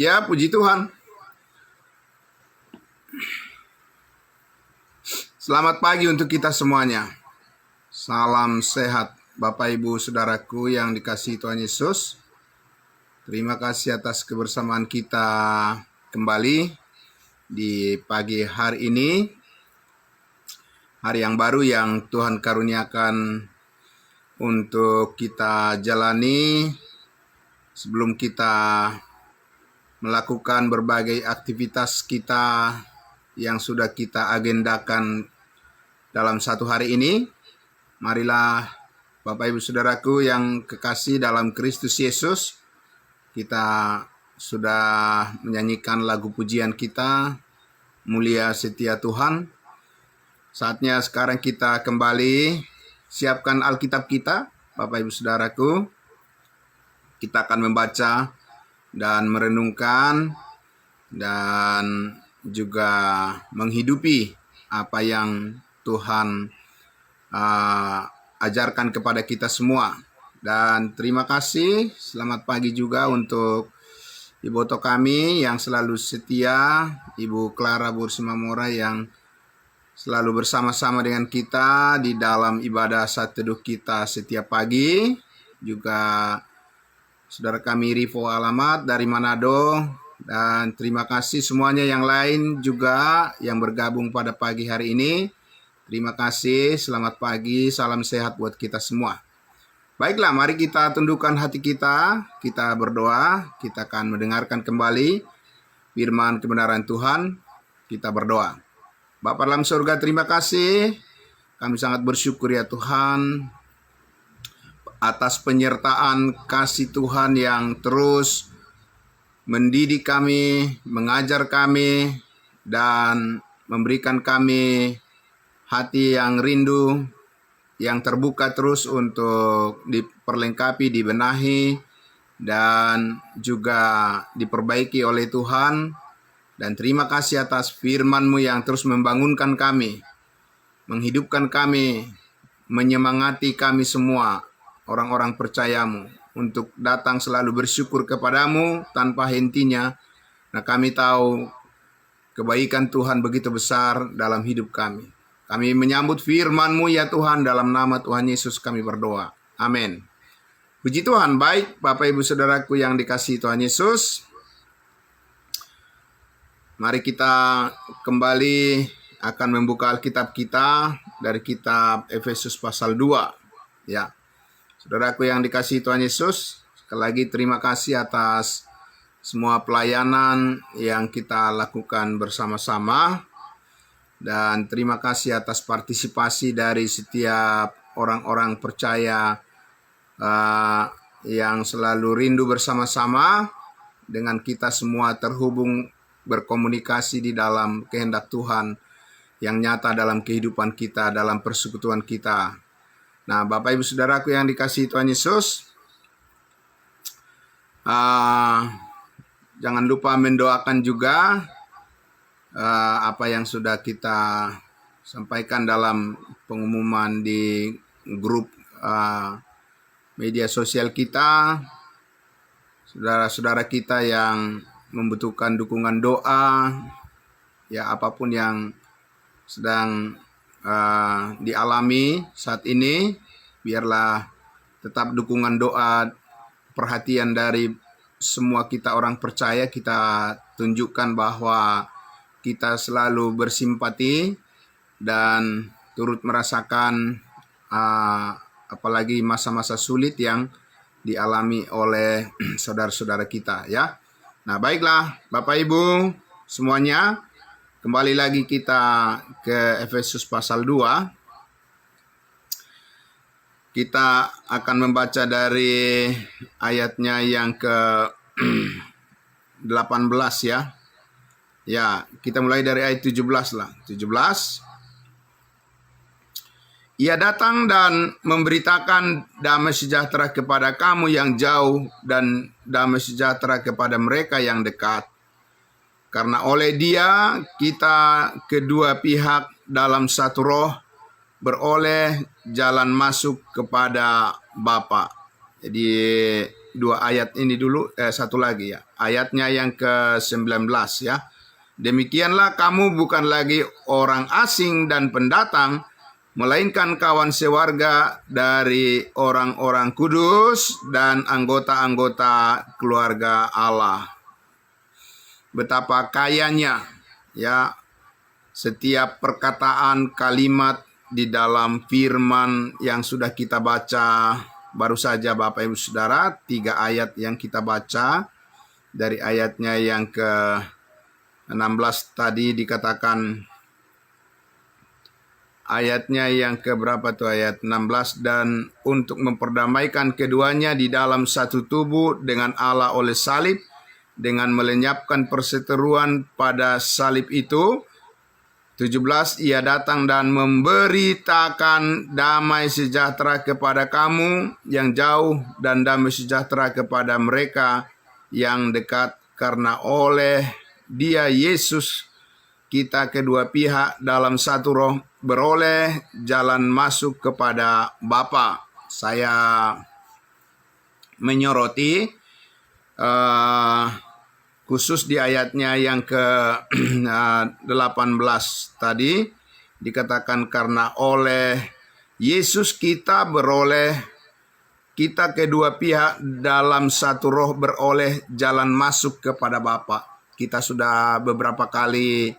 Ya, puji Tuhan. Selamat pagi untuk kita semuanya. Salam sehat Bapak Ibu Saudaraku yang dikasihi Tuhan Yesus. Terima kasih atas kebersamaan kita kembali di pagi hari ini. Hari yang baru yang Tuhan karuniakan untuk kita jalani sebelum kita melakukan berbagai aktivitas kita yang sudah kita agendakan dalam satu hari ini. Marilah Bapak Ibu Saudaraku yang kekasih dalam Kristus Yesus, kita sudah menyanyikan lagu pujian kita, Mulia Setia Tuhan. Saatnya sekarang kita kembali siapkan Alkitab kita, Bapak Ibu Saudaraku. Kita akan membaca dan merenungkan dan juga menghidupi apa yang Tuhan ajarkan kepada kita semua. Dan terima kasih, selamat pagi juga untuk Ibu Oto kami yang selalu setia, Ibu Clara Bursimamora yang selalu bersama-sama dengan kita di dalam ibadah saat teduh kita setiap pagi. Juga saudara kami Rivo Alamat dari Manado, dan terima kasih semuanya yang lain juga yang bergabung pada pagi hari ini. Terima kasih, selamat pagi, salam sehat buat kita semua. Baiklah, mari kita tundukkan hati kita berdoa, kita akan mendengarkan kembali firman kebenaran Tuhan, kita berdoa. Bapa dalam surga, terima kasih, kami sangat bersyukur ya Tuhan, atas penyertaan kasih Tuhan yang terus mendidik kami, mengajar kami, dan memberikan kami hati yang rindu, yang terbuka terus untuk diperlengkapi, dibenahi, dan juga diperbaiki oleh Tuhan. Dan terima kasih atas firman-Mu yang terus membangunkan kami, menghidupkan kami, menyemangati kami semua, orang-orang percayamu, untuk datang selalu bersyukur kepadamu tanpa hentinya. Nah, kami tahu kebaikan Tuhan begitu besar dalam hidup kami. Kami menyambut firman-Mu ya Tuhan, dalam nama Tuhan Yesus kami berdoa. Amin. Puji Tuhan. Baik Bapak Ibu Saudaraku yang dikasihi Tuhan Yesus, mari kita kembali akan membuka Alkitab kita dari kitab Efesus pasal 2. Ya. Saudaraku yang dikasihi Tuhan Yesus, sekali lagi terima kasih atas semua pelayanan yang kita lakukan bersama-sama. Dan terima kasih atas partisipasi dari setiap orang-orang percaya yang selalu rindu bersama-sama dengan kita semua, terhubung berkomunikasi di dalam kehendak Tuhan yang nyata dalam kehidupan kita, dalam persekutuan kita. Nah, Bapak Ibu Saudaraku yang dikasihi Tuhan Yesus, jangan lupa mendoakan juga apa yang sudah kita sampaikan dalam pengumuman di grup media sosial kita. Saudara-saudara kita yang membutuhkan dukungan doa, ya apapun yang sedang dialami saat ini, biarlah tetap dukungan doa, perhatian dari semua kita orang percaya, kita tunjukkan bahwa kita selalu bersimpati dan turut merasakan apalagi masa-masa sulit yang dialami oleh saudara-saudara kita ya. Nah, baiklah Bapak Ibu semuanya, kembali lagi kita ke Efesus pasal 2. Kita akan membaca dari ayatnya yang ke 18 ya. Ya, kita mulai dari ayat 17 lah. 17. Ia datang dan memberitakan damai sejahtera kepada kamu yang jauh dan damai sejahtera kepada mereka yang dekat. Karena oleh Dia kita kedua pihak dalam satu roh beroleh jalan masuk kepada Bapa. Jadi dua ayat ini dulu, satu lagi ya. Ayatnya yang ke-19 ya. Demikianlah kamu bukan lagi orang asing dan pendatang, melainkan kawan sewarga dari orang-orang kudus dan anggota-anggota keluarga Allah. Betapa kayanya ya setiap perkataan kalimat di dalam firman yang sudah kita baca baru saja Bapak Ibu Saudara, 3 ayat yang kita baca. Dari ayatnya yang ke-16 tadi dikatakan, ayatnya yang keberapa tuh, ayat 16, dan untuk memperdamaikan keduanya di dalam satu tubuh dengan Allah oleh salib, dengan melenyapkan perseteruan pada salib itu. 17, ia datang dan memberitakan damai sejahtera kepada kamu yang jauh dan damai sejahtera kepada mereka yang dekat, karena oleh Dia Yesus kita kedua pihak dalam satu roh beroleh jalan masuk kepada Bapa. Saya menyoroti khusus di ayatnya yang ke-18 tadi, dikatakan karena oleh Yesus kita beroleh, kita kedua pihak dalam satu roh beroleh jalan masuk kepada Bapa. Kita sudah beberapa kali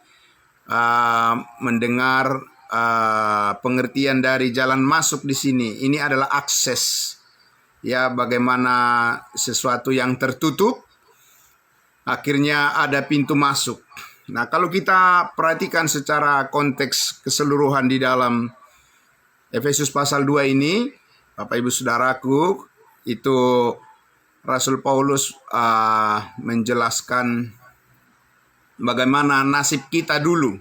mendengar pengertian dari jalan masuk di sini. Ini adalah akses. Ya, bagaimana sesuatu yang tertutup akhirnya ada pintu masuk. Nah, kalau kita perhatikan secara konteks keseluruhan di dalam Efesus pasal 2 ini, Bapak Ibu Saudaraku, itu Rasul Paulus menjelaskan bagaimana nasib kita dulu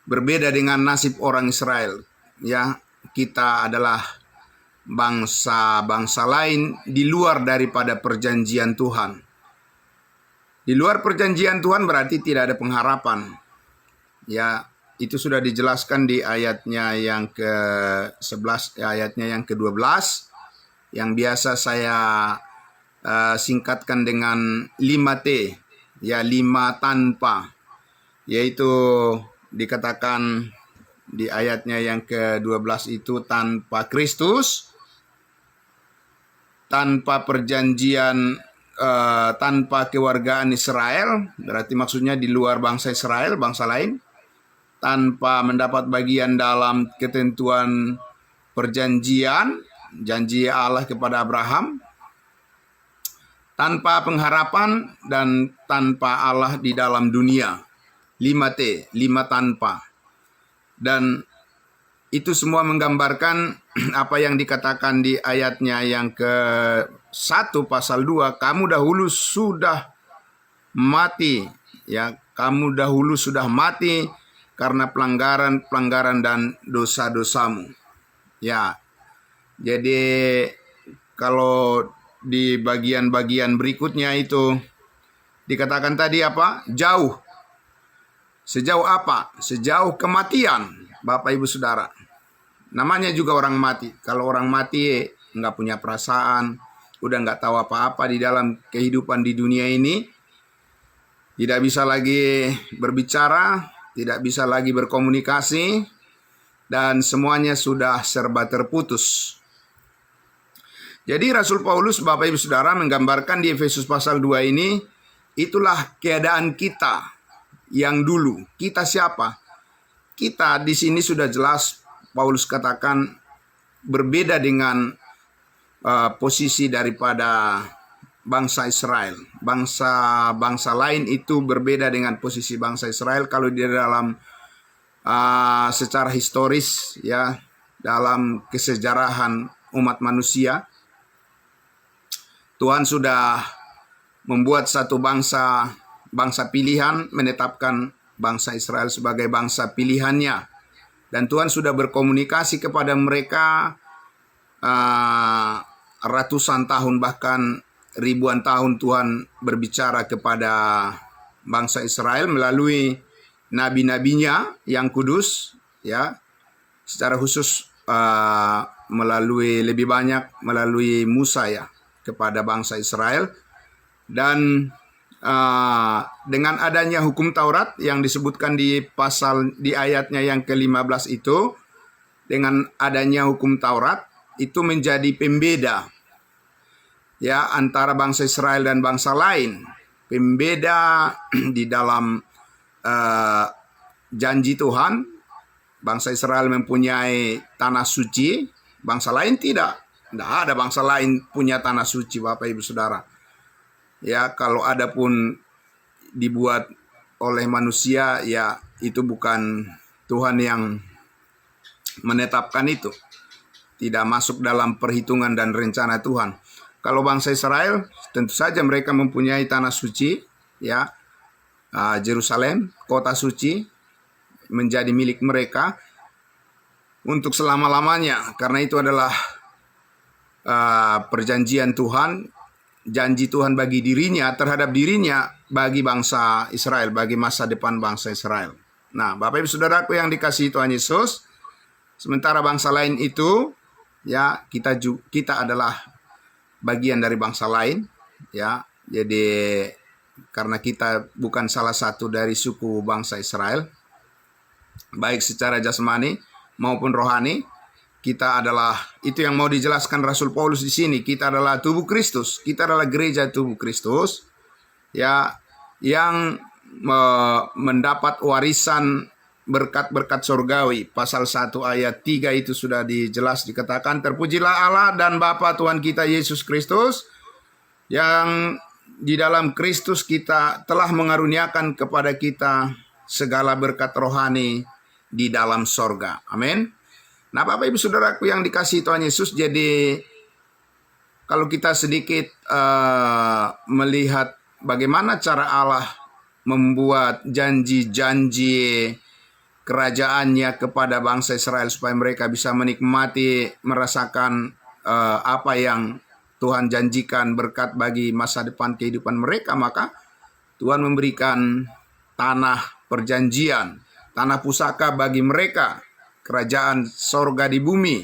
berbeda dengan nasib orang Israel. Ya, kita adalah bangsa-bangsa lain di luar daripada perjanjian Tuhan. Di luar perjanjian Tuhan berarti tidak ada pengharapan. Ya, itu sudah dijelaskan di ayatnya yang ke-11, ayatnya yang ke-12, yang biasa saya singkatkan dengan 5T, ya 5 tanpa. Yaitu dikatakan di ayatnya yang ke-12 itu tanpa Kristus, tanpa perjanjian, tanpa kewargaan Israel, berarti maksudnya di luar bangsa Israel, bangsa lain, tanpa mendapat bagian dalam ketentuan perjanjian, janji Allah kepada Abraham, tanpa pengharapan, dan tanpa Allah di dalam dunia. 5T, 5 tanpa. Dan itu semua menggambarkan apa yang dikatakan di ayatnya yang ke-1 pasal 2, kamu dahulu sudah mati, ya, kamu dahulu sudah mati karena pelanggaran dan dosa-dosamu. Ya. Jadi kalau di bagian-bagian berikutnya itu dikatakan tadi apa? Jauh. Sejauh apa? Sejauh kematian, Bapak Ibu Saudara. Namanya juga orang mati. Kalau orang mati nggak punya perasaan, udah nggak tahu apa-apa di dalam kehidupan di dunia ini, tidak bisa lagi berbicara, tidak bisa lagi berkomunikasi, dan semuanya sudah serba terputus. Jadi Rasul Paulus, Bapak Ibu Saudara, menggambarkan di Efesus pasal 2 ini, itulah keadaan kita yang dulu. Kita siapa? Kita di sini sudah jelas Paulus katakan berbeda dengan posisi daripada bangsa Israel. Bangsa lain itu berbeda dengan posisi bangsa Israel kalau di dalam secara historis, ya, dalam kesejarahan umat manusia. Tuhan sudah membuat satu bangsa pilihan, menetapkan bangsa Israel sebagai bangsa pilihannya. Dan Tuhan sudah berkomunikasi kepada mereka ratusan tahun, bahkan ribuan tahun Tuhan berbicara kepada bangsa Israel melalui nabi-nabinya yang kudus, ya, secara khusus lebih banyak melalui Musa, ya. kepada bangsa Israel. Dan dengan adanya hukum Taurat yang disebutkan di ayatnya yang ke-15 itu, dengan adanya hukum Taurat itu menjadi pembeda ya antara bangsa Israel dan bangsa lain, pembeda di dalam janji Tuhan. Bangsa Israel mempunyai tanah suci, bangsa lain tidak. Tidak ada bangsa lain punya tanah suci, Bapak Ibu Saudara. Ya, kalau ada pun dibuat oleh manusia, ya itu bukan Tuhan yang menetapkan itu. Tidak masuk dalam perhitungan dan rencana Tuhan. Kalau bangsa Israel, tentu saja mereka mempunyai tanah suci, ya, Yerusalem, kota suci, menjadi milik mereka untuk selama-lamanya. Karena itu adalah perjanjian Tuhan, janji Tuhan bagi dirinya, terhadap dirinya, bagi bangsa Israel, bagi masa depan bangsa Israel. Nah, Bapak Ibu Saudaraku yang dikasihi Tuhan Yesus, sementara bangsa lain itu, ya, kita adalah bagian dari bangsa lain, ya. Jadi karena kita bukan salah satu dari suku bangsa Israel, baik secara jasmani maupun rohani, kita adalah, itu yang mau dijelaskan Rasul Paulus di sini, kita adalah tubuh Kristus, kita adalah gereja tubuh Kristus, ya, yang mendapat warisan berkat-berkat surgawi. Pasal 1 ayat 3 itu sudah dikatakan, terpujilah Allah dan Bapa Tuhan kita Yesus Kristus, yang di dalam Kristus kita telah mengaruniakan kepada kita segala berkat rohani di dalam sorga. Amin. Nah, Bapak Ibu Saudaraku yang dikasihi Tuhan Yesus, jadi kalau kita sedikit melihat bagaimana cara Allah membuat janji-janji kerajaannya kepada bangsa Israel supaya mereka bisa menikmati, merasakan apa yang Tuhan janjikan berkat bagi masa depan kehidupan mereka, maka Tuhan memberikan tanah perjanjian, tanah pusaka bagi mereka, kerajaan sorga di bumi.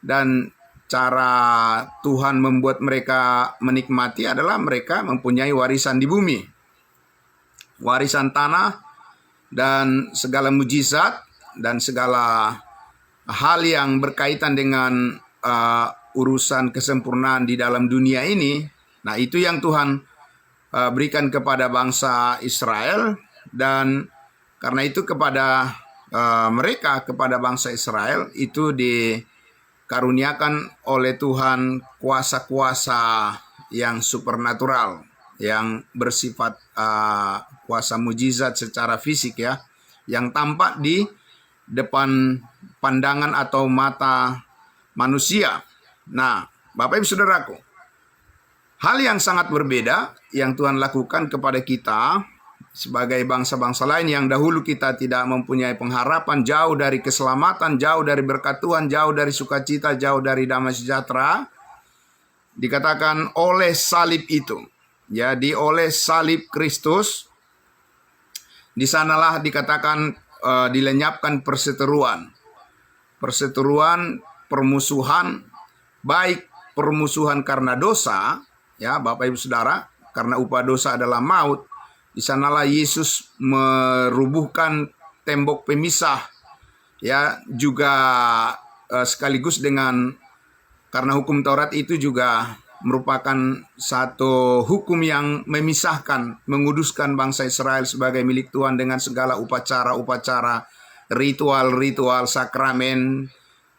Dan cara Tuhan membuat mereka menikmati adalah mereka mempunyai warisan di bumi, warisan tanah dan segala mujizat dan segala hal yang berkaitan dengan urusan kesempurnaan di dalam dunia ini. Nah, itu yang Tuhan berikan kepada bangsa Israel, dan karena itu kepada mereka, kepada bangsa Israel itu dikaruniakan oleh Tuhan kuasa-kuasa yang supernatural, yang bersifat kuasa mujizat secara fisik, ya, yang tampak di depan pandangan atau mata manusia. Nah, Bapak Ibu Saudaraku, hal yang sangat berbeda yang Tuhan lakukan kepada kita sebagai bangsa-bangsa lain yang dahulu kita tidak mempunyai pengharapan, jauh dari keselamatan, jauh dari berkat Tuhan, jauh dari sukacita, jauh dari damai sejahtera. Dikatakan oleh salib itu. Jadi oleh salib Kristus, di sanalah dikatakan dilenyapkan perseteruan. Perseteruan, permusuhan, baik permusuhan karena dosa, ya Bapak Ibu Saudara, karena upah dosa adalah maut. Di sanalah Yesus merubuhkan tembok pemisah, ya, juga sekaligus dengan, karena hukum Taurat itu juga merupakan satu hukum yang memisahkan, menguduskan bangsa Israel sebagai milik Tuhan dengan segala upacara-upacara, ritual-ritual sakramen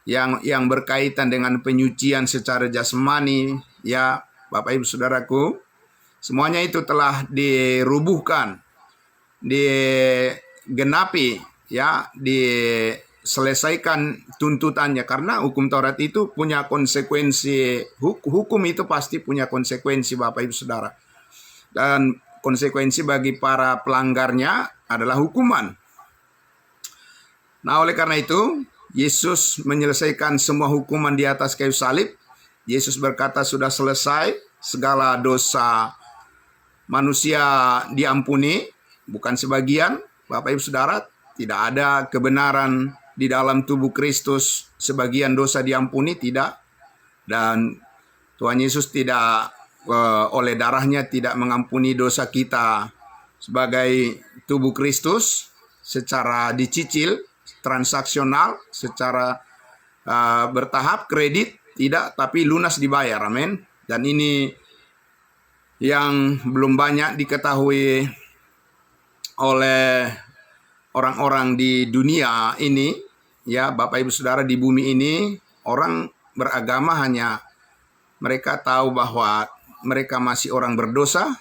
yang berkaitan dengan penyucian secara jasmani, ya Bapak Ibu Saudaraku, semuanya itu telah dirubuhkan, digenapi, ya, diselesaikan tuntutannya, karena hukum Taurat itu punya konsekuensi. Hukum itu pasti punya konsekuensi, Bapak Ibu Saudara, dan konsekuensi bagi para pelanggarnya adalah hukuman. Nah, oleh karena itu Yesus menyelesaikan semua hukuman di atas kayu salib. Yesus berkata sudah selesai, segala dosa manusia diampuni, bukan sebagian. Bapak Ibu Saudara, tidak ada kebenaran di dalam tubuh Kristus sebagian dosa diampuni, tidak. Dan Tuhan Yesus tidak oleh darahnya tidak mengampuni dosa kita sebagai tubuh Kristus secara dicicil, transaksional, secara bertahap, kredit, tidak, tapi lunas dibayar, amin. Dan ini yang belum banyak diketahui oleh orang-orang di dunia ini, ya Bapak Ibu Saudara, di bumi ini, orang beragama hanya mereka tahu bahwa mereka masih orang berdosa,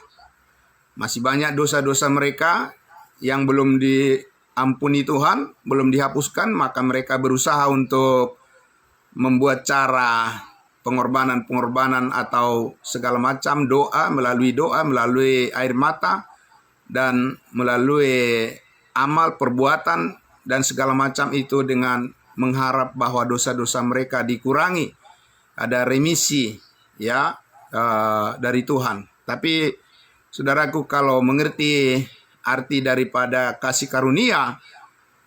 masih banyak dosa-dosa mereka yang belum diampuni Tuhan, belum dihapuskan, maka mereka berusaha untuk membuat cara pengorbanan atau segala macam doa, melalui air mata, dan melalui amal perbuatan dan segala macam itu dengan mengharap bahwa dosa-dosa mereka dikurangi, ada remisi ya dari Tuhan. Tapi saudaraku, kalau mengerti arti daripada kasih karunia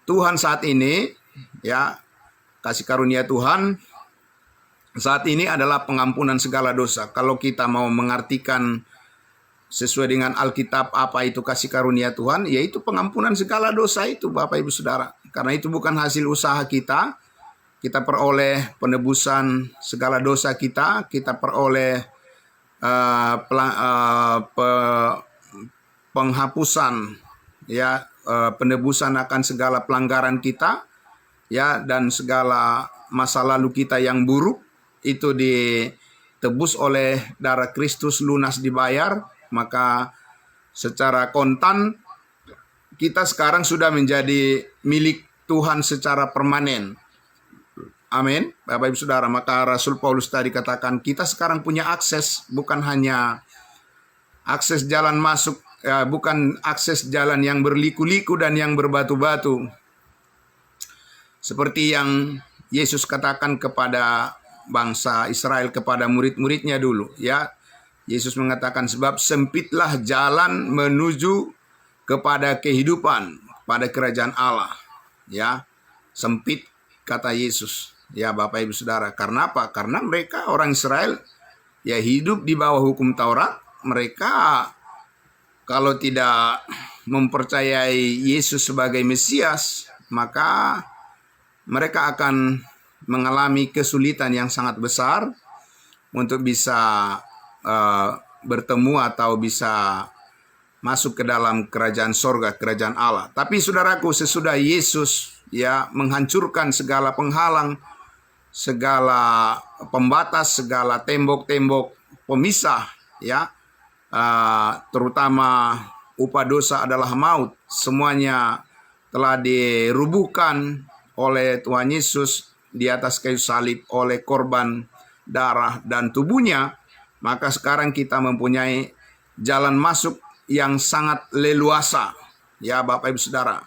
Tuhan saat ini, ya, kasih karunia Tuhan saat ini adalah pengampunan segala dosa. Kalau kita mau mengartikan sesuai dengan Alkitab apa itu kasih karunia Tuhan, yaitu pengampunan segala dosa itu, Bapak Ibu Saudara. Karena itu bukan hasil usaha kita. Kita peroleh penebusan segala dosa kita peroleh penghapusan, ya, penebusan akan segala pelanggaran kita, ya, dan segala masa lalu kita yang buruk itu ditebus oleh darah Kristus, lunas dibayar. Maka secara kontan kita sekarang sudah menjadi milik Tuhan secara permanen. Amin, Bapak Ibu Saudara. Maka Rasul Paulus tadi katakan kita sekarang punya akses, bukan hanya akses jalan masuk, bukan akses jalan yang berliku-liku dan yang berbatu-batu. Seperti yang Yesus katakan kepada bangsa Israel, kepada murid-muridnya dulu, ya. Yesus mengatakan, sebab sempitlah jalan menuju kepada kehidupan, pada kerajaan Allah. Ya, sempit kata Yesus. Ya Bapak Ibu Saudara, karena apa? Karena mereka orang Israel ya hidup di bawah hukum Taurat. Mereka kalau tidak mempercayai Yesus sebagai Mesias, maka mereka akan mengalami kesulitan yang sangat besar untuk bisa bertemu atau bisa masuk ke dalam kerajaan sorga, kerajaan Allah. Tapi saudaraku, sesudah Yesus ya menghancurkan segala penghalang, segala pembatas, segala tembok-tembok pemisah, ya, terutama upah dosa adalah maut, semuanya telah dirubuhkan oleh Tuhan Yesus di atas kayu salib oleh korban darah dan tubuhnya. Maka sekarang kita mempunyai jalan masuk yang sangat leluasa, ya Bapak Ibu Saudara.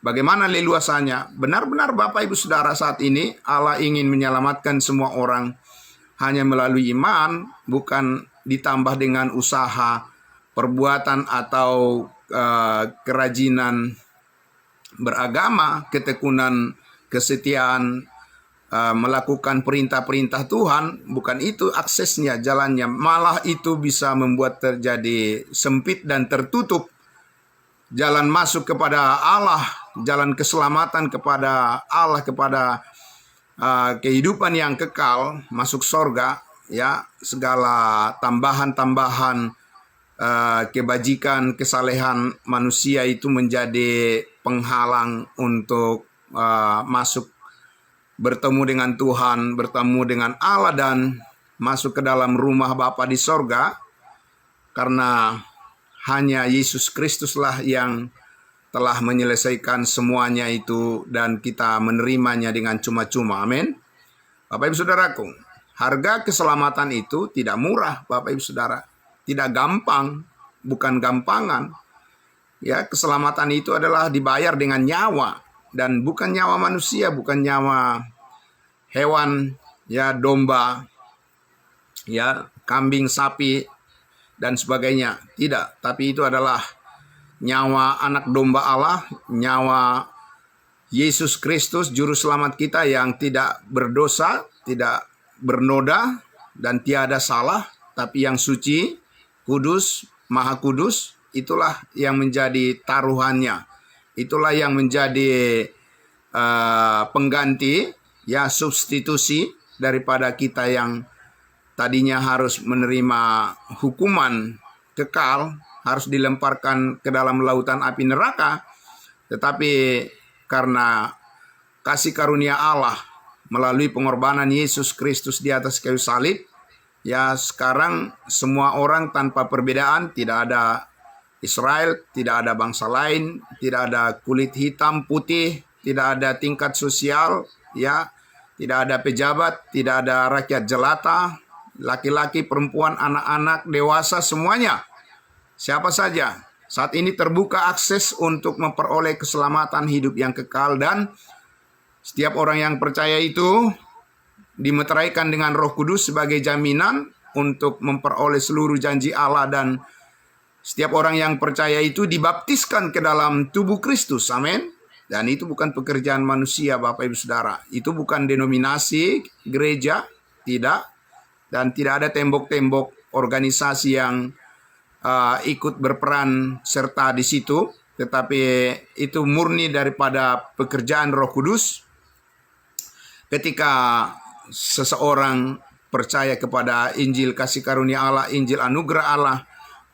Bagaimana leluasanya? Benar-benar Bapak Ibu Saudara, saat ini Allah ingin menyelamatkan semua orang hanya melalui iman, bukan ditambah dengan usaha, perbuatan atau kerajinan beragama, ketekunan, kesetiaan, melakukan perintah-perintah Tuhan. Bukan itu aksesnya, jalannya. Malah itu bisa membuat terjadi sempit dan tertutup jalan masuk kepada Allah, jalan keselamatan kepada Allah, kepada kehidupan yang kekal, masuk sorga, ya. Segala tambahan-tambahan kebajikan, kesalehan manusia itu menjadi penghalang untuk masuk, bertemu dengan Tuhan, bertemu dengan Allah, dan masuk ke dalam rumah Bapa di sorga. Karena hanya Yesus Kristuslah yang telah menyelesaikan semuanya itu, dan kita menerimanya dengan cuma-cuma. Amin. Bapak Ibu Saudaraku, harga keselamatan itu tidak murah, Bapak Ibu Saudara. Tidak gampang, bukan gampangan. Ya, keselamatan itu adalah dibayar dengan nyawa, dan bukan nyawa manusia, bukan nyawa hewan, ya, domba, ya, kambing, sapi, dan sebagainya. Tidak, tapi itu adalah nyawa anak domba Allah, nyawa Yesus Kristus, juru selamat kita yang tidak berdosa, tidak bernoda, dan tiada salah, tapi yang suci, kudus, maha kudus, itulah yang menjadi taruhannya. Itulah yang menjadi pengganti, ya, substitusi daripada kita yang tadinya harus menerima hukuman kekal, harus dilemparkan ke dalam lautan api neraka. Tetapi karena kasih karunia Allah melalui pengorbanan Yesus Kristus di atas kayu salib, ya, sekarang semua orang tanpa perbedaan, tidak ada Israel, tidak ada bangsa lain, tidak ada kulit hitam, putih, tidak ada tingkat sosial, ya, tidak ada pejabat, tidak ada rakyat jelata, laki-laki, perempuan, anak-anak, dewasa, semuanya. Siapa saja. Saat ini terbuka akses untuk memperoleh keselamatan hidup yang kekal, dan setiap orang yang percaya itu dimeteraikan dengan Roh Kudus sebagai jaminan untuk memperoleh seluruh janji Allah, dan setiap orang yang percaya itu dibaptiskan ke dalam tubuh Kristus. Amin. Dan itu bukan pekerjaan manusia, Bapak Ibu Saudara. Itu bukan denominasi gereja, tidak. Dan tidak ada tembok-tembok organisasi yang ikut berperan serta di situ. Tetapi itu murni daripada pekerjaan Roh Kudus. Ketika seseorang percaya kepada Injil kasih karunia Allah, Injil anugerah Allah,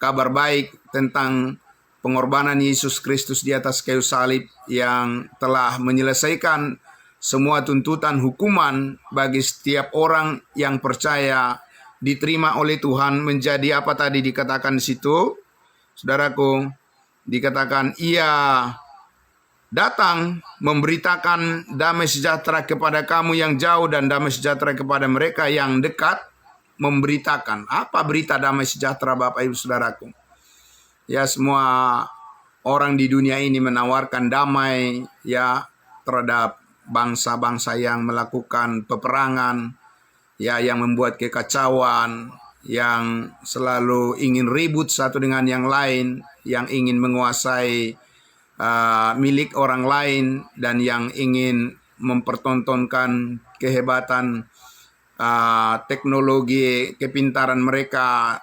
kabar baik tentang pengorbanan Yesus Kristus di atas kayu salib yang telah menyelesaikan semua tuntutan hukuman bagi setiap orang yang percaya, diterima oleh Tuhan menjadi apa tadi dikatakan di situ, saudaraku, dikatakan ia datang memberitakan damai sejahtera kepada kamu yang jauh dan damai sejahtera kepada mereka yang dekat. Memberitakan apa berita damai sejahtera, Bapak Ibu Saudaraku? Ya, semua orang di dunia ini menawarkan damai, ya, terhadap bangsa-bangsa yang melakukan peperangan, ya, yang membuat kekacauan, yang selalu ingin ribut satu dengan yang lain, yang ingin menguasai milik orang lain, dan yang ingin mempertontonkan kehebatan teknologi, kepintaran mereka,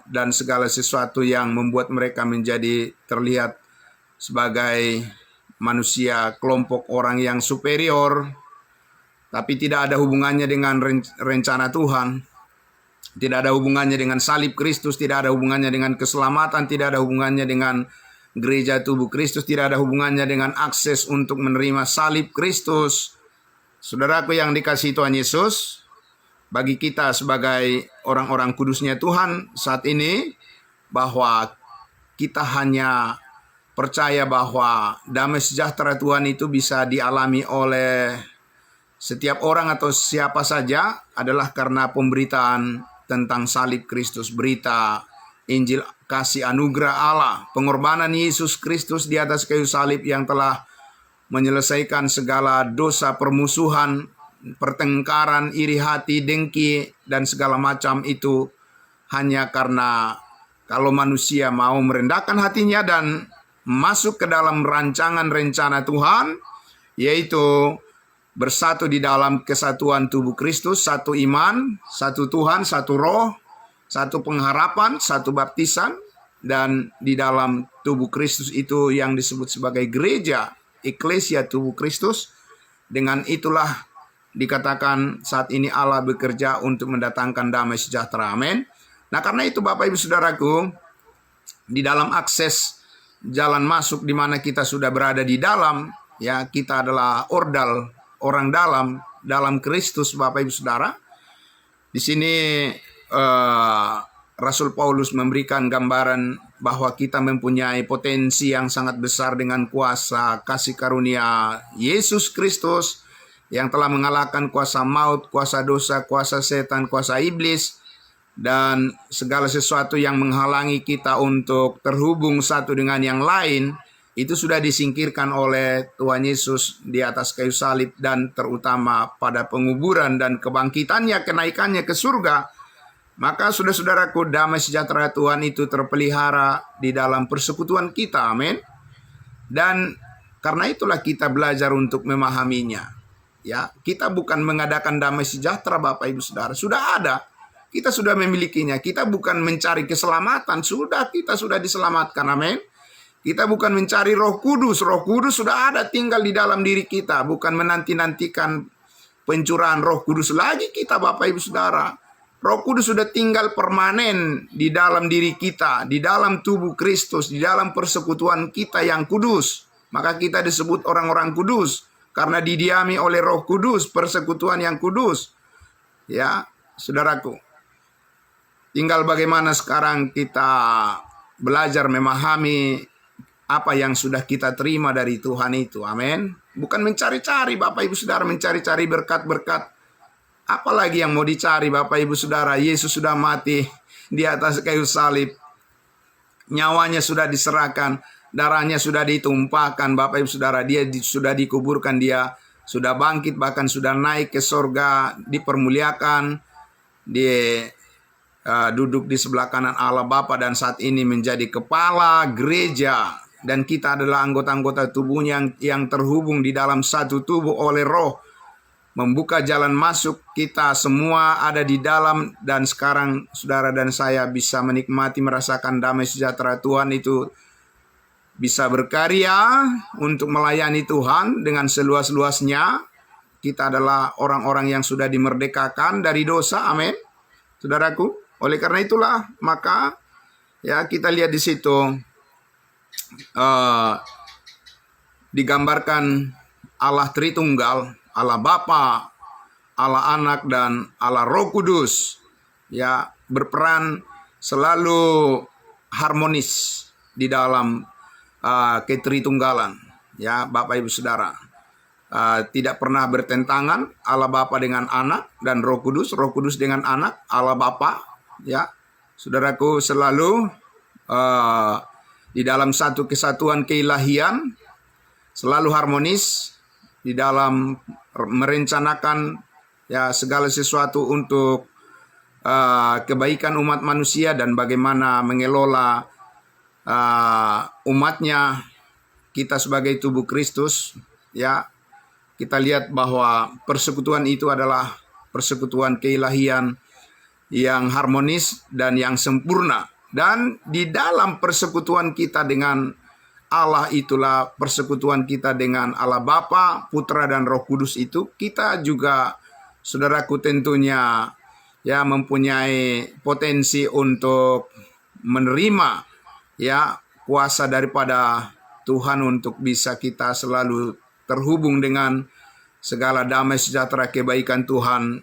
dan segala sesuatu yang membuat mereka menjadi terlihat sebagai manusia, kelompok orang yang superior, tapi tidak ada hubungannya dengan rencana Tuhan, tidak ada hubungannya dengan salib Kristus, tidak ada hubungannya dengan keselamatan, tidak ada hubungannya dengan gereja tubuh Kristus, tidak ada hubungannya dengan akses untuk menerima salib Kristus. Saudaraku yang dikasihi Tuhan Yesus, bagi kita sebagai orang-orang kudusnya Tuhan saat ini, bahwa kita hanya percaya bahwa damai sejahtera Tuhan itu bisa dialami oleh setiap orang atau siapa saja adalah karena pemberitaan tentang salib Kristus, berita Injil kasih anugerah Allah, pengorbanan Yesus Kristus di atas kayu salib yang telah menyelesaikan segala dosa, permusuhan, pertengkaran, iri hati, dengki, dan segala macam itu hanya karena kalau manusia mau merendahkan hatinya dan masuk ke dalam rancangan rencana Tuhan, yaitu bersatu di dalam kesatuan tubuh Kristus, satu iman, satu Tuhan, satu roh, satu pengharapan, satu baptisan, dan di dalam tubuh Kristus itu yang disebut sebagai gereja, eklesia tubuh Kristus. Dengan itulah dikatakan saat ini Allah bekerja untuk mendatangkan damai sejahtera. Amin. Nah, karena itu Bapak Ibu Saudaraku, di dalam akses jalan masuk di mana kita sudah berada di dalam, ya, kita adalah ordal, orang dalam Kristus, Bapak Ibu Saudara. Di sini Rasul Paulus memberikan gambaran bahwa kita mempunyai potensi yang sangat besar dengan kuasa kasih karunia Yesus Kristus yang telah mengalahkan kuasa maut, kuasa dosa, kuasa setan, kuasa iblis, dan segala sesuatu yang menghalangi kita untuk terhubung satu dengan yang lain. Itu sudah disingkirkan oleh Tuhan Yesus di atas kayu salib, dan terutama pada penguburan dan kebangkitannya, kenaikannya ke surga. Maka saudara-saudaraku, damai sejahtera Tuhan itu terpelihara di dalam persekutuan kita. Amin. Dan karena itulah kita belajar untuk memahaminya. Ya, kita bukan mengadakan damai sejahtera Bapak Ibu Saudara, sudah ada. Kita sudah memilikinya. Kita bukan mencari keselamatan, kita sudah diselamatkan. Amin. Kita bukan mencari Roh Kudus. Roh Kudus sudah ada tinggal di dalam diri kita, bukan menanti-nantikan pencurahan Roh Kudus lagi kita Bapak Ibu Saudara. Roh Kudus sudah tinggal permanen di dalam diri kita, di dalam tubuh Kristus, di dalam persekutuan kita yang kudus. Maka kita disebut orang-orang kudus karena didiami oleh Roh Kudus, persekutuan yang kudus. Ya, saudaraku. Tinggal bagaimana sekarang kita belajar memahami apa yang sudah kita terima dari Tuhan itu. Amin. Bukan mencari-cari Bapak Ibu Saudara, mencari-cari berkat-berkat. Apalagi yang mau dicari Bapak Ibu Saudara. Yesus sudah mati di atas kayu salib. Nyawanya sudah diserahkan, darahnya sudah ditumpahkan Bapak Ibu Saudara. Dia sudah dikuburkan, dia sudah bangkit, bahkan sudah naik ke sorga, dipermuliakan. Dia duduk di sebelah kanan Allah Bapa dan saat ini menjadi kepala gereja. Dan kita adalah anggota-anggota tubuhnya yang terhubung di dalam satu tubuh oleh Roh. Membuka jalan masuk, kita semua ada di dalam. Dan sekarang saudara dan saya bisa menikmati, merasakan damai sejahtera Tuhan itu. Bisa berkarya untuk melayani Tuhan dengan seluas-luasnya. Kita adalah orang-orang yang sudah dimerdekakan dari dosa. Amin. Saudaraku, oleh karena itulah maka ya kita lihat di situ digambarkan Allah Tritunggal, Allah Bapa, Allah Anak dan Allah Roh Kudus ya berperan selalu harmonis di dalam ketritunggalan ya Bapak Ibu Saudara. Tidak pernah bertentangan Allah Bapa dengan Anak dan Roh Kudus dengan Anak, Allah Bapa ya. Saudaraku, selalu di dalam satu kesatuan keilahian, selalu harmonis di dalam merencanakan ya segala sesuatu untuk kebaikan umat manusia dan bagaimana mengelola umatnya. Kita sebagai tubuh Kristus ya, kita lihat bahwa persekutuan itu adalah persekutuan keilahian yang harmonis dan yang sempurna. Dan di dalam persekutuan kita dengan Allah itulah persekutuan kita dengan Allah Bapa, Putra dan Roh Kudus itu. Kita juga saudaraku tentunya ya mempunyai potensi untuk menerima ya kuasa daripada Tuhan untuk bisa kita selalu terhubung dengan segala damai sejahtera kebaikan Tuhan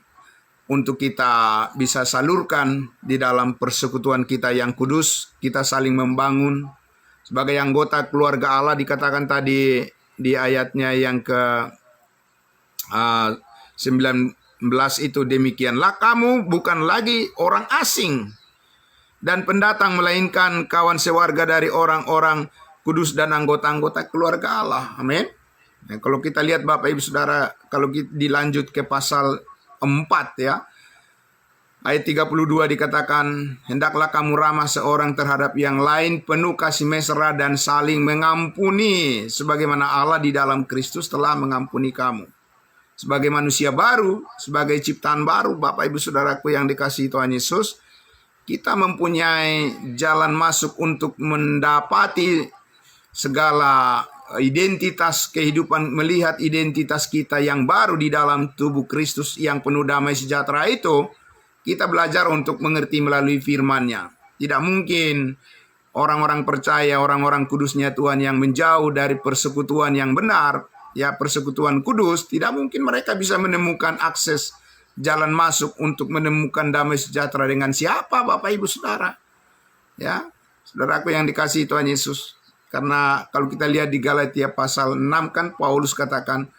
untuk kita bisa salurkan di dalam persekutuan kita yang kudus. Kita saling membangun sebagai anggota keluarga Allah. Dikatakan tadi di ayatnya yang ke 19 itu, demikianlah kamu bukan lagi orang asing dan pendatang, melainkan kawan sewarga dari orang-orang kudus dan anggota-anggota keluarga Allah. Amin. Nah, kalau kita lihat Bapak Ibu Saudara, kalau dilanjut ke pasal 4 ya, ayat 32 dikatakan, hendaklah kamu ramah seorang terhadap yang lain, penuh kasih mesra dan saling mengampuni, sebagaimana Allah di dalam Kristus telah mengampuni kamu. Sebagai manusia baru, sebagai ciptaan baru, Bapak Ibu Saudaraku yang dikasihi Tuhan Yesus, kita mempunyai jalan masuk untuk mendapati segala identitas kehidupan, melihat identitas kita yang baru di dalam tubuh Kristus yang penuh damai sejahtera itu. Kita belajar untuk mengerti melalui firman-Nya. Tidak mungkin orang-orang percaya, orang-orang kudusnya Tuhan yang menjauh dari persekutuan yang benar, ya persekutuan kudus, tidak mungkin mereka bisa menemukan akses jalan masuk untuk menemukan damai sejahtera dengan siapa Bapak Ibu Saudara. Ya, saudaraku yang dikasihi Tuhan Yesus. Karena kalau kita lihat di Galatia pasal 6 kan Paulus katakan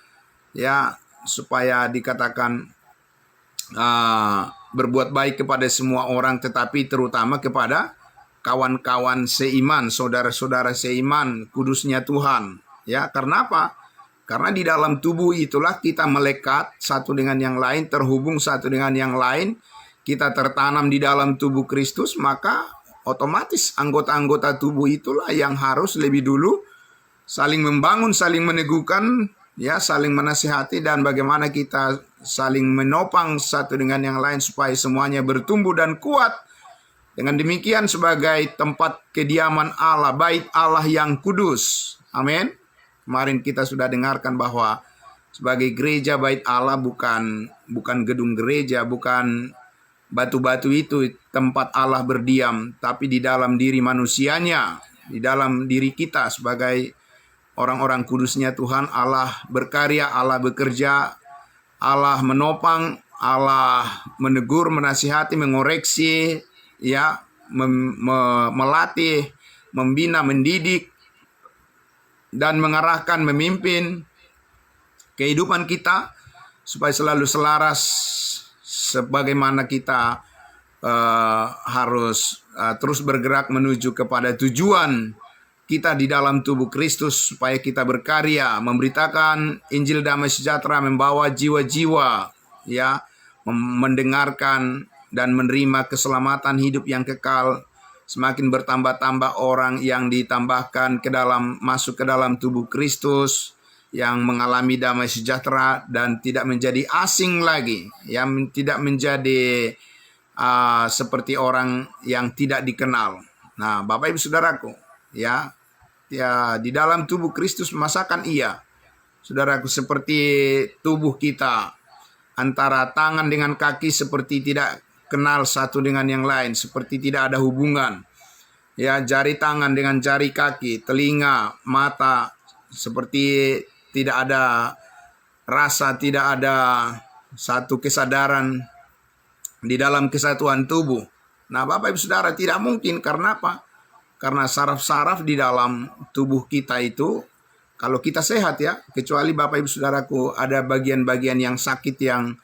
ya supaya dikatakan berbuat baik kepada semua orang, tetapi terutama kepada kawan-kawan seiman, saudara-saudara seiman, kudusnya Tuhan. Ya, karena apa? Karena di dalam tubuh itulah kita melekat satu dengan yang lain, terhubung satu dengan yang lain. Kita tertanam di dalam tubuh Kristus, maka otomatis anggota-anggota tubuh itulah yang harus lebih dulu saling membangun, saling meneguhkan ya, saling menasihati, dan bagaimana kita saling menopang satu dengan yang lain supaya semuanya bertumbuh dan kuat. Dengan demikian sebagai tempat kediaman Allah, bait Allah yang kudus. Amin. Kemarin kita sudah dengarkan bahwa sebagai gereja bait Allah bukan gedung gereja, bukan batu-batu itu tempat Allah berdiam, tapi di dalam diri manusianya, di dalam diri kita sebagai orang-orang kudusnya Tuhan. Allah berkarya, Allah bekerja, Allah menopang, Allah menegur, menasihati, mengoreksi, ya, melatih, membina, mendidik, dan mengarahkan, memimpin kehidupan kita supaya selalu selaras sebagaimana kita harus terus bergerak menuju kepada tujuan kita di dalam tubuh Kristus, supaya kita berkarya memberitakan Injil damai sejahtera, membawa jiwa-jiwa, ya, mendengarkan dan menerima keselamatan hidup yang kekal. Semakin bertambah-tambah orang yang ditambahkan masuk ke dalam tubuh Kristus, yang mengalami damai sejahtera dan tidak menjadi asing lagi, yang tidak menjadi seperti orang yang tidak dikenal. Nah, Bapak Ibu Saudaraku, ya, di dalam tubuh Kristus masakan saudaraku, seperti tubuh kita, antara tangan dengan kaki seperti tidak kenal satu dengan yang lain, seperti tidak ada hubungan. Ya, jari tangan dengan jari kaki, telinga, mata, seperti tidak ada rasa, tidak ada satu kesadaran di dalam kesatuan tubuh. Nah, Bapak Ibu Saudara, tidak mungkin. Karena apa? Karena saraf-saraf di dalam tubuh kita itu, kalau kita sehat, ya, kecuali Bapak Ibu Saudaraku ada bagian-bagian yang sakit, yang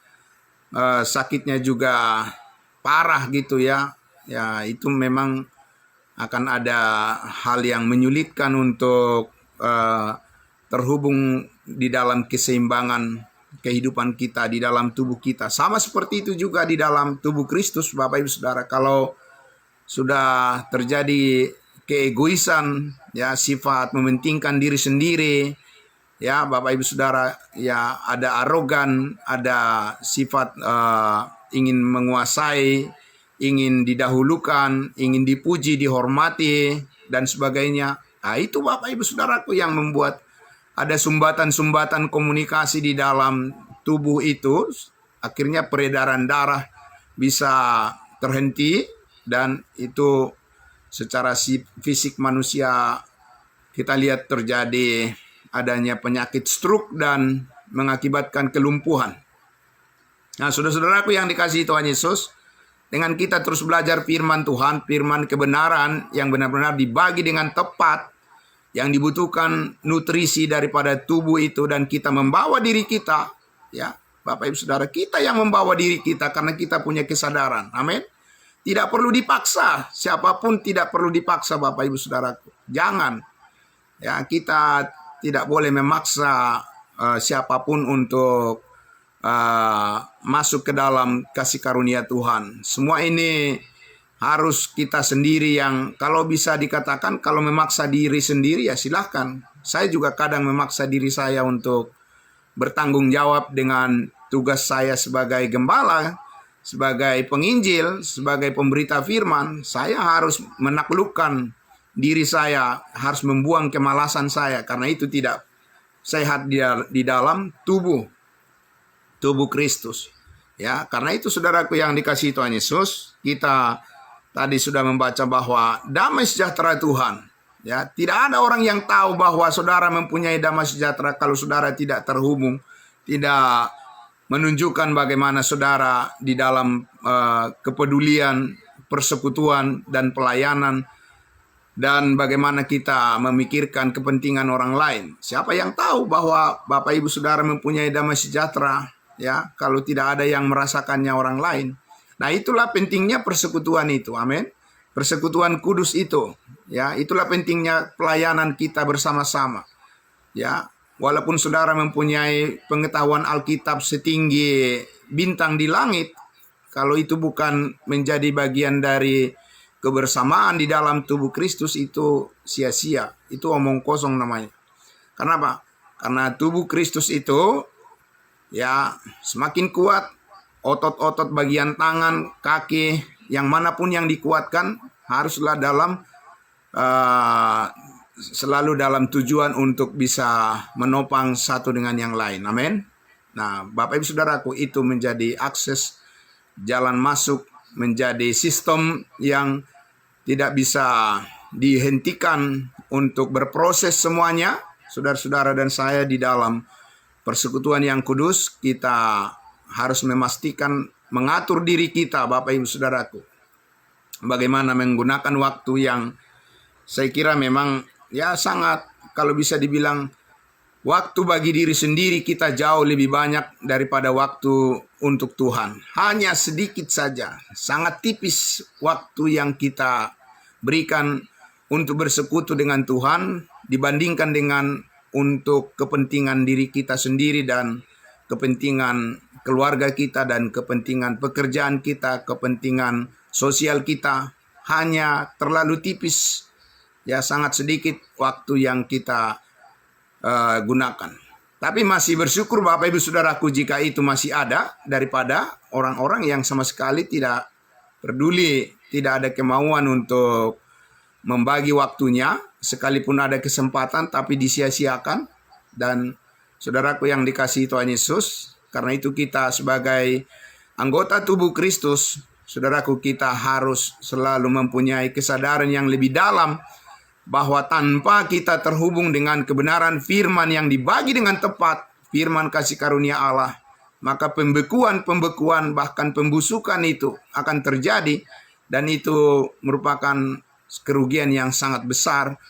sakitnya juga parah gitu, ya, itu memang akan ada hal yang menyulitkan untuk terhubung di dalam keseimbangan kehidupan kita di dalam tubuh kita. Sama seperti itu juga di dalam tubuh Kristus, Bapak Ibu Saudara. Kalau sudah terjadi keegoisan, ya, sifat mementingkan diri sendiri, ya, Bapak Ibu Saudara, ya, ada arogan, ada sifat ingin menguasai, ingin didahulukan, ingin dipuji, dihormati, dan sebagainya. Nah, itu Bapak Ibu Saudaraku yang membuat ada sumbatan-sumbatan komunikasi di dalam tubuh itu. Akhirnya peredaran darah bisa terhenti, dan itu secara fisik manusia kita lihat terjadi adanya penyakit stroke dan mengakibatkan kelumpuhan. Nah, saudara-saudaraku yang dikasihi Tuhan Yesus, dengan kita terus belajar firman Tuhan, firman kebenaran yang benar-benar dibagi dengan tepat, yang dibutuhkan nutrisi daripada tubuh itu, dan kita membawa diri kita, ya, Bapak Ibu Saudara, kita yang membawa diri kita karena kita punya kesadaran. Amin. Tidak perlu dipaksa, siapapun tidak perlu dipaksa, Bapak Ibu Saudaraku. Jangan, ya, kita tidak boleh memaksa siapapun untuk masuk ke dalam kasih karunia Tuhan. Semua ini harus kita sendiri yang, kalau bisa dikatakan, kalau memaksa diri sendiri, ya silahkan. Saya juga kadang memaksa diri saya untuk bertanggung jawab dengan tugas saya sebagai gembala, sebagai penginjil, sebagai pemberita firman. Saya harus menaklukkan diri saya, harus membuang kemalasan saya, karena itu tidak sehat di dalam tubuh Kristus. Ya, karena itu saudaraku yang dikasihi Tuhan Yesus, kita tadi sudah membaca bahwa damai sejahtera Tuhan, ya, tidak ada orang yang tahu bahwa saudara mempunyai damai sejahtera kalau saudara tidak terhubung, tidak menunjukkan bagaimana saudara di dalam kepedulian, persekutuan, dan pelayanan, dan bagaimana kita memikirkan kepentingan orang lain. Siapa yang tahu bahwa Bapak Ibu Saudara mempunyai damai sejahtera, ya, kalau tidak ada yang merasakannya orang lain? Nah, itulah pentingnya persekutuan itu. Amin. Persekutuan kudus itu, ya, itulah pentingnya pelayanan kita bersama-sama. Ya, walaupun saudara mempunyai pengetahuan Alkitab setinggi bintang di langit, kalau itu bukan menjadi bagian dari kebersamaan di dalam tubuh Kristus, itu sia-sia. Itu omong kosong namanya. Kenapa? Karena tubuh Kristus itu ya semakin kuat, otot-otot bagian tangan, kaki, yang manapun yang dikuatkan haruslah selalu dalam tujuan untuk bisa menopang satu dengan yang lain. Amin. Nah, Bapak Ibu Saudaraku, itu menjadi akses jalan masuk, menjadi sistem yang tidak bisa dihentikan untuk berproses semuanya. Saudara-saudara dan saya di dalam persekutuan yang kudus, kita harus memastikan mengatur diri kita, Bapak Ibu Saudaraku, bagaimana menggunakan waktu yang saya kira memang ya sangat, kalau bisa dibilang, waktu bagi diri sendiri kita jauh lebih banyak daripada waktu untuk Tuhan. Hanya sedikit saja, sangat tipis waktu yang kita berikan untuk bersekutu dengan Tuhan dibandingkan dengan untuk kepentingan diri kita sendiri dan kepentingan keluarga kita dan kepentingan pekerjaan kita, kepentingan sosial kita. Hanya terlalu tipis, ya sangat sedikit waktu yang kita gunakan. Tapi masih bersyukur Bapak Ibu Saudaraku jika itu masih ada, daripada orang-orang yang sama sekali tidak peduli, tidak ada kemauan untuk membagi waktunya, sekalipun ada kesempatan tapi disia-siakan. Dan saudaraku yang dikasihi Tuhan Yesus, karena itu kita sebagai anggota tubuh Kristus, saudaraku, kita harus selalu mempunyai kesadaran yang lebih dalam bahwa tanpa kita terhubung dengan kebenaran firman yang dibagi dengan tepat, firman kasih karunia Allah, maka pembekuan, bahkan pembusukan itu akan terjadi, dan itu merupakan kerugian yang sangat besar,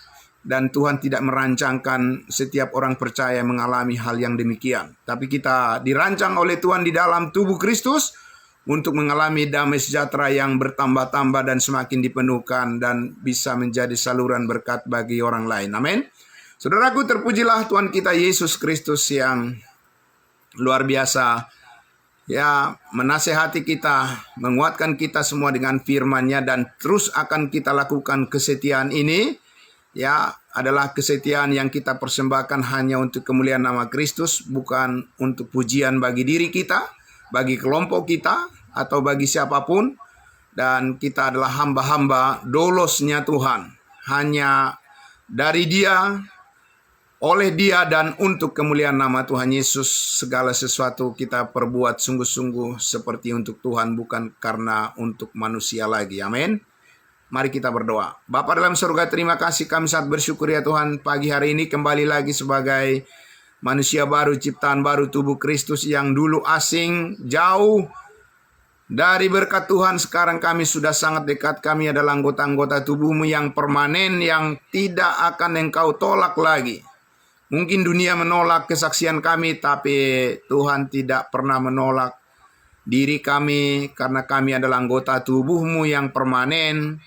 dan Tuhan tidak merancangkan setiap orang percaya mengalami hal yang demikian. Tapi kita dirancang oleh Tuhan di dalam tubuh Kristus untuk mengalami damai sejahtera yang bertambah-tambah dan semakin dipenuhkan dan bisa menjadi saluran berkat bagi orang lain. Amin. Saudaraku, terpujilah Tuhan kita Yesus Kristus yang luar biasa, ya, menasehati kita, menguatkan kita semua dengan firman-Nya, dan terus akan kita lakukan kesetiaan ini, ya, adalah kesetiaan yang kita persembahkan hanya untuk kemuliaan nama Kristus, bukan untuk pujian bagi diri kita, bagi kelompok kita, atau bagi siapapun. Dan kita adalah hamba-hamba dolosnya Tuhan, hanya dari Dia, oleh Dia, dan untuk kemuliaan nama Tuhan Yesus. Segala sesuatu kita perbuat sungguh-sungguh seperti untuk Tuhan, bukan karena untuk manusia lagi. Amin. Mari kita berdoa. Bapa dalam surga, terima kasih, kami sangat bersyukur ya Tuhan, pagi hari ini kembali lagi sebagai manusia baru, ciptaan baru, tubuh Kristus yang dulu asing, jauh dari berkat Tuhan. Sekarang kami sudah sangat dekat. Kami adalah anggota-anggota tubuh-Mu yang permanen, yang tidak akan Engkau tolak lagi. Mungkin dunia menolak kesaksian kami, tapi Tuhan tidak pernah menolak diri kami, karena kami adalah anggota tubuh-Mu yang permanen,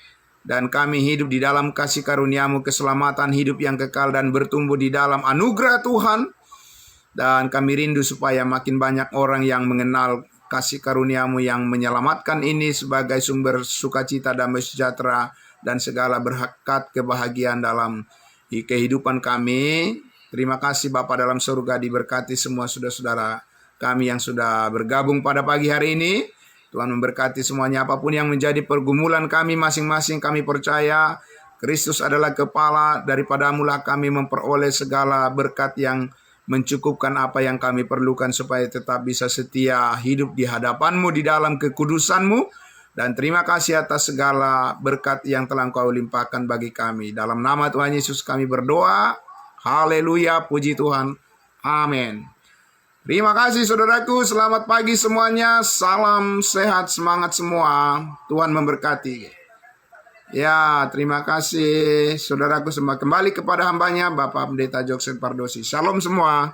dan kami hidup di dalam kasih karunia-Mu, keselamatan, hidup yang kekal, dan bertumbuh di dalam anugerah Tuhan. Dan kami rindu supaya makin banyak orang yang mengenal kasih karunia-Mu yang menyelamatkan ini sebagai sumber sukacita, damai sejahtera, dan segala berkat kebahagiaan dalam kehidupan kami. Terima kasih Bapa dalam surga, diberkati semua saudara-saudara kami yang sudah bergabung pada pagi hari ini. Tuhan memberkati semuanya, apapun yang menjadi pergumulan kami masing-masing. Kami percaya Kristus adalah kepala, daripada-Mulah kami memperoleh segala berkat yang mencukupkan apa yang kami perlukan, supaya tetap bisa setia hidup di hadapan-Mu di dalam kekudusan-Mu. Dan terima kasih atas segala berkat yang telah Engkau limpahkan bagi kami. Dalam nama Tuhan Yesus kami berdoa. Haleluya, puji Tuhan. Amin. Terima kasih saudaraku, selamat pagi semuanya. Salam sehat, semangat semua. Tuhan memberkati. Ya, terima kasih saudaraku semua. Kembali kepada hambanya Bapak Pendeta Joksen Pardosi. Shalom semua.